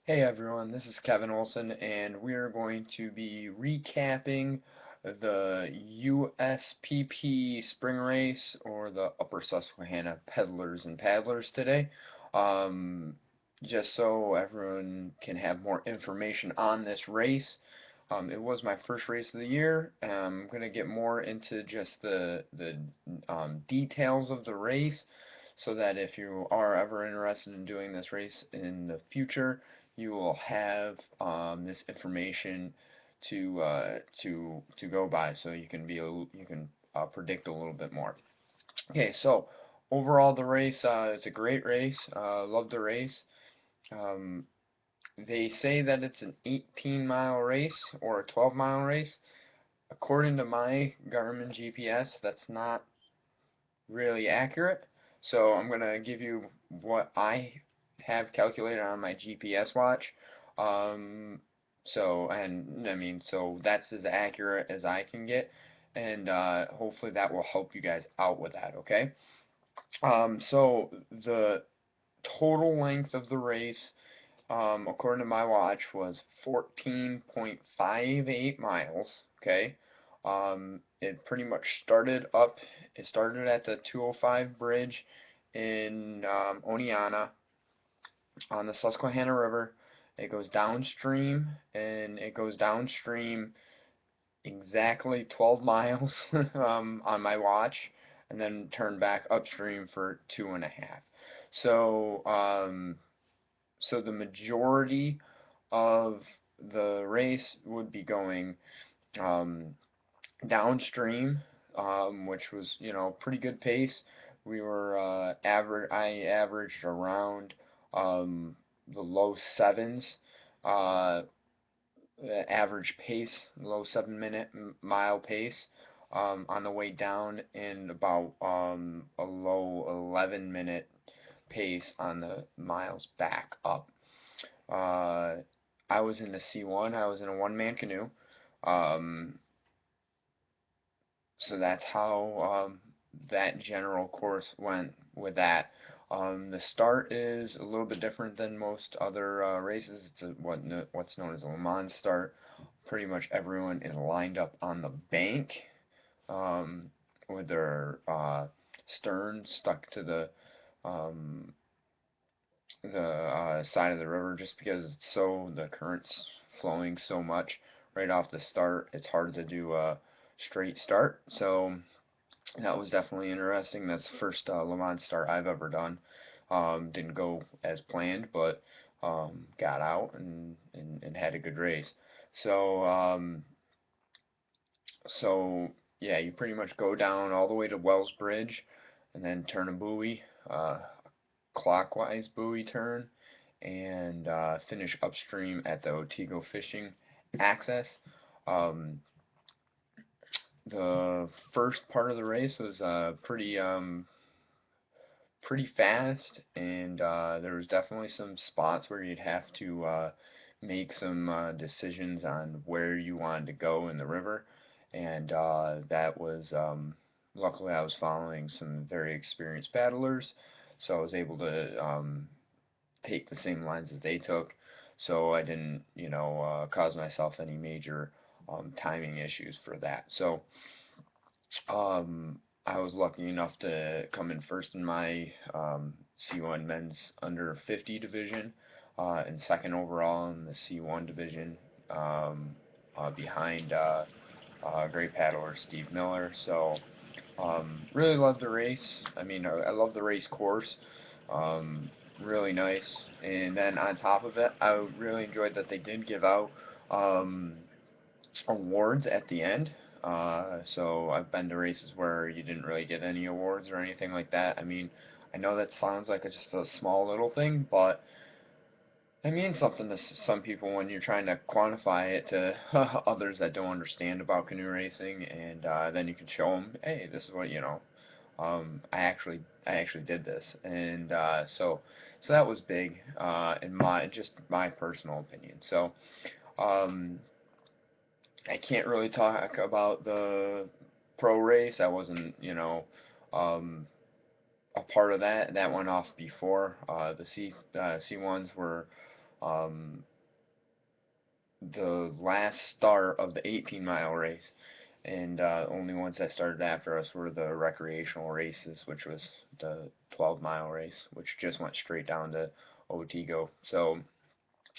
Hey everyone, this is Kevin Olson, and we're going to be recapping the USPP spring race, or the Upper Susquehanna Peddlers and Paddlers today. Um, just so everyone can have more information on this race. It was my first race of the year. I'm going to get more into just the details of the race, so that if you are ever interested in doing this race in the future, you will have this information to go by, so you can predict a little bit more. Okay, so overall the race, it's a great race. Love the race. Um, they say that it's an 18-mile race or a 12-mile race. According to my Garmin GPS, that's not really accurate. So I'm going to give you what I have calculated on my GPS watch. Um, so that's as accurate as I can get, and hopefully that will help you guys out with that, okay? So the total length of the race, according to my watch, was 14.58 miles, okay? It pretty much it started at the 205 bridge in Oneonta on the Susquehanna River. It goes downstream, and it goes downstream exactly 12 miles on my watch, and then turn back upstream for 2.5. So, so the majority of the race would be going um, downstream, which was, pretty good pace. We were I averaged around the low sevens, uh, average pace, low 7 minute mile pace. On the way down, and about a low 11-minute pace on the miles back up. Uh, I was in the C1. I was in a one-man canoe. Um, so that's how that general course went with that. The start is a little bit different than most other races. It's what's known as a Le Mans start. Pretty much everyone is lined up on the bank, um, with their stern stuck to um, the side of the river, just because the current's flowing so much right off the start. It's hard to do a straight start. So that was definitely interesting. That's the first Le Mans start I've ever done. Didn't go as planned, but got out and had a good race. So so yeah, you pretty much go down all the way to Wells Bridge, and then turn a buoy, clockwise buoy turn, and finish upstream at the Otego fishing access. Um, the first part of the race was pretty fast, and there was definitely some spots where you'd have to make some decisions on where you wanted to go in the river, and that was luckily I was following some very experienced paddlers, so I was able to take the same lines as they took, so I didn't, cause myself any major timing issues for that. So um, I was lucky enough to come in first in my C1 men's under 50 division, and second overall in the C1 division, um, behind great paddler Steve Miller. So really love the race. I mean, I love the race course. Um, really nice. And then on top of it, I really enjoyed that they did give out um, awards at the end. So I've been to races where you didn't really get any awards or anything like that. I mean, I know that sounds like it's just a small little thing, but it means something to some people when you're trying to quantify it to others that don't understand about canoe racing, and then you can show them, hey, this is what I actually did this, and so that was big in my personal opinion. So um, I can't really talk about the pro race. I wasn't, um, a part of that. That went off before. The C1s were um, the last start of the 18-mile race, and only ones that started after us were the recreational races, which was the 12-mile race, which just went straight down to Otego. So,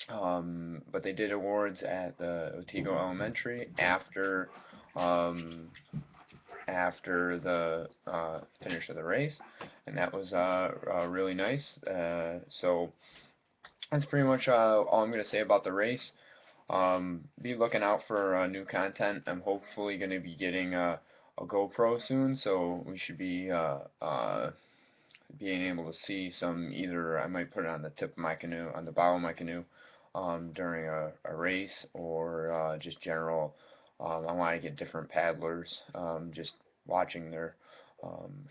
but they did awards at the Otego Elementary um, after the finish of the race, and that was really nice. So that's pretty much all I'm going to say about the race. Be looking out for new content. I'm hopefully going to be getting a GoPro soon, so we should be being able to see some. Either I might put it on the tip of my canoe, on the bow of my canoe, during a race, or just general. I want to get different paddlers, just watching their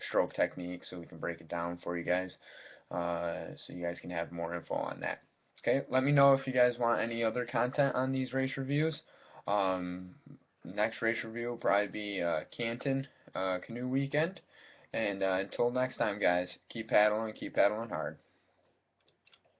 stroke technique so we can break it down for you guys, so you guys can have more info on that. Okay, let me know if you guys want any other content on these race reviews. Um, Next race review will probably be Canton Canoe Weekend. And until next time, guys, keep paddling hard.